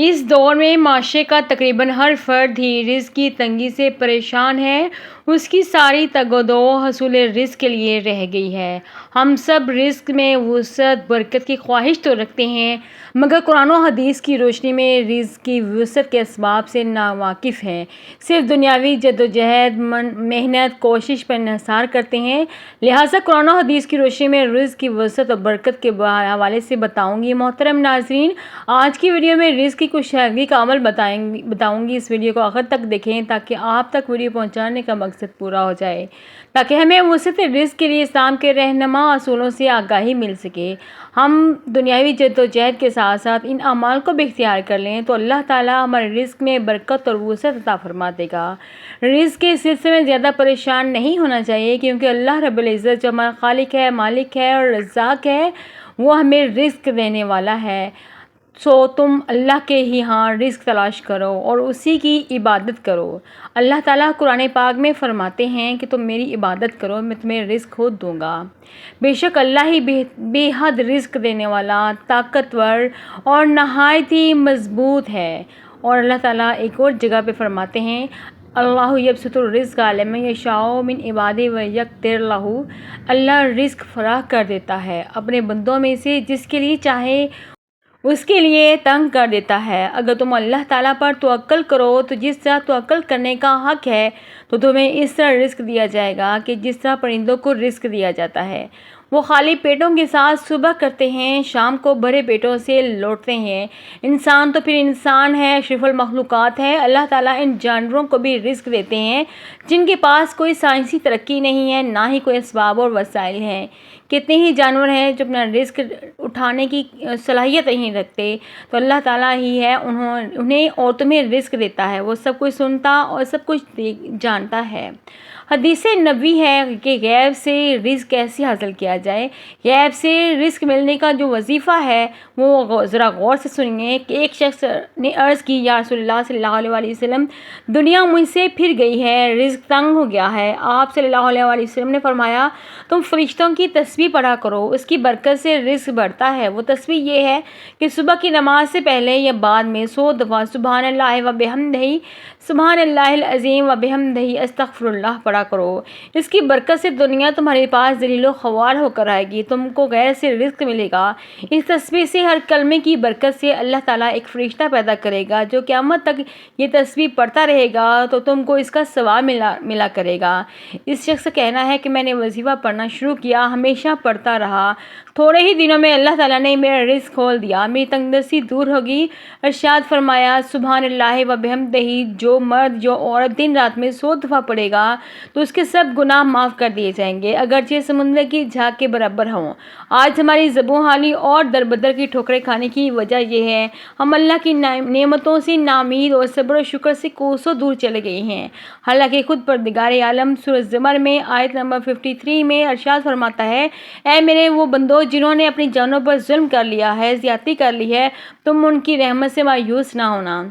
اس دور میں معاشرے کا تقریباً ہر فرد ہی رزق کی تنگی سے پریشان ہے۔ اس کی ساری تگ و دو حصول رزق کے لیے رہ گئی ہے۔ ہم سب رزق میں وسعت برکت کی خواہش تو رکھتے ہیں، مگر قرآن و حدیث کی روشنی میں رزق کی وسعت کے اسباب سے ناواقف ہیں۔ صرف دنیاوی جدوجہد، محنت، کوشش پر انحصار کرتے ہیں۔ لہٰذا قرآن و حدیث کی روشنی میں رزق کی وسعت اور برکت کے حوالے سے بتاؤں گی۔ محترم ناظرین، آج کی ویڈیو میں رزق کی کشادگی کا عمل بتاؤں گی۔ اس ویڈیو کو آخر تک دیکھیں تاکہ آپ تک ویڈیو پہنچانے کا مقصد پورا ہو جائے، تاکہ ہمیں وسعت رزق کے لیے اسلام کے رہنما اصولوں سے آگاہی مل سکے۔ ہم دنیاوی جدوجہد کے ساتھ ساتھ ان اعمال کو بھی اختیار کر لیں تو اللہ تعالیٰ ہمارے رزق میں برکت اور وسعت عطا فرما دے گا۔ رزق کے سلسلے میں زیادہ پریشان نہیں ہونا چاہیے، کیونکہ اللہ رب العزت جو ہمارا خالق ہے، مالک ہے اور رزاق ہے، وہ ہمیں رزق دینے والا ہے۔ تم اللہ کے ہی ہاں رزق تلاش کرو اور اسی کی عبادت کرو۔ اللہ تعالیٰ قرآن پاک میں فرماتے ہیں کہ تم میری عبادت کرو، میں تمہیں رزق خود دوں گا۔ بے شک اللہ ہی بے حد رزق دینے والا، طاقتور اور نہایت ہی مضبوط ہے۔ اور اللہ تعالیٰ ایک اور جگہ پہ فرماتے ہیں، اللہ یبسط الرزق لمن یشاء من عبادہ ویقدر لہ۔ اللہ رزق فراخ کر دیتا ہے اپنے بندوں میں سے جس کے لیے چاہے اس کے لیے تنگ کر دیتا ہے۔ اگر تم اللہ تعالیٰ پر توکل کرو تو جس طرح توکل کرنے کا حق ہے تو تمہیں اس طرح رزق دیا جائے گا کہ جس طرح پرندوں کو رزق دیا جاتا ہے۔ وہ خالی پیٹوں کے ساتھ صبح کرتے ہیں، شام کو بھرے پیٹوں سے لوٹتے ہیں۔ انسان تو پھر انسان ہے، اشرف المخلوقات ہے۔ اللہ تعالیٰ ان جانوروں کو بھی رزق دیتے ہیں جن کے پاس کوئی سائنسی ترقی نہیں ہے، نہ ہی کوئی اسباب اور وسائل ہیں۔ کتنے ہی جانور ہیں جو اپنا رزق اٹھانے کی صلاحیت نہیں رکھتے، تو اللہ تعالیٰ ہی ہے انہیں اور تمہیں رزق دیتا ہے۔ وہ سب کچھ سنتا اور سب کچھ جانتا ہے۔ حدیث نبوی ہے کہ غیب سے رزق کیسے حاصل کیا جائے۔ غیب سے رزق ملنے کا جو وظیفہ ہے وہ ذرا غور سے سنیے کہ ایک شخص نے عرض کی، یا رسول اللہ صلی اللہ علیہ وسلم، دنیا مجھ سے پھر گئی ہے، رزق تنگ ہو گیا ہے۔ آپ صلی اللہ علیہ وسلم نے فرمایا، تم فرشتوں کی تسبیح پڑھا کرو، اس کی برکت سے رزق بڑھتا ہے۔ وہ تسبیح یہ ہے کہ صبح کی نماز سے پہلے یا بعد میں 100 دفعہ سبحان اللہ و بحمدہ، سبحان اللہ العظیم و بحمدہ، استغفر اللہ پڑھا کرو۔ اس کی برکت سے دنیا تمہارے پاس ذلیل و خوار ہو کر آئے گی، تم کو غیر سے رزق ملے گا۔ اس تسبیح سے ہر کلمے کی برکت سے اللہ تعالیٰ ایک فرشتہ پیدا کرے گا جو قیامت تک یہ تسبیح پڑھتا رہے گا تو تم کو اس کا ثواب ملا کرے گا۔ اس شخص کا کہنا ہے کہ میں نے وظیفہ پڑھنا شروع کیا، ہمیشہ پڑھتا رہا، تھوڑے ہی دنوں میں اللہ تعالیٰ نے میرا رزق کھول دیا، میری تنگ دستی دور ہوگی۔ ارشاد فرمایا، سبحان اللہ و بحمدہ، جو مرد جو عورت دن رات میں 100 دفعہ پڑھے گا تو اس کے سب گناہ معاف کر دیے جائیں گے، اگرچہ سمندر کی جھاگ کے برابر ہوں۔ آج ہماری زبوں حالی اور دربدر کی ٹھوکریں کھانے کی وجہ یہ ہے ہم اللہ کی نعمتوں سے ناامید اور صبر و شکر سے کوسوں دور چلے گئے ہیں۔ حالانکہ خود پروردگار عالم سورہ زمر میں آیت نمبر 53 میں ارشاد فرماتا ہے، اے میرے وہ بندو جنہوں نے اپنی جانوں پر ظلم کر لیا ہے، زیادتی کر لی ہے، تم ان کی رحمت سے مایوس نہ ہونا۔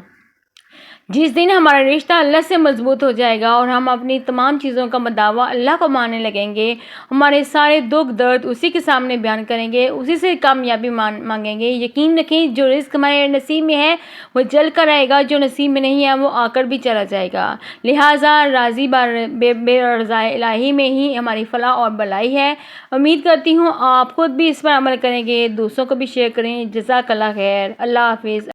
جس دن ہمارا رشتہ اللہ سے مضبوط ہو جائے گا اور ہم اپنی تمام چیزوں کا مداوا اللہ کو ماننے لگیں گے، ہمارے سارے دکھ درد اسی کے سامنے بیان کریں گے، اسی سے کامیابی مانگیں گے۔ یقین رکھیں جو رزق ہمارے نصیب میں ہے وہ جل کر آئے گا، جو نصیب میں نہیں ہے وہ آ کر بھی چلا جائے گا۔ لہٰذا راضی بے رضا الہی میں ہی ہماری فلاح اور بھلائی ہے۔ امید کرتی ہوں آپ خود بھی اس پر عمل کریں گے، دوسروں کو بھی شیئر کریں۔ جزاک اللہ خیر۔ اللہ حافظ۔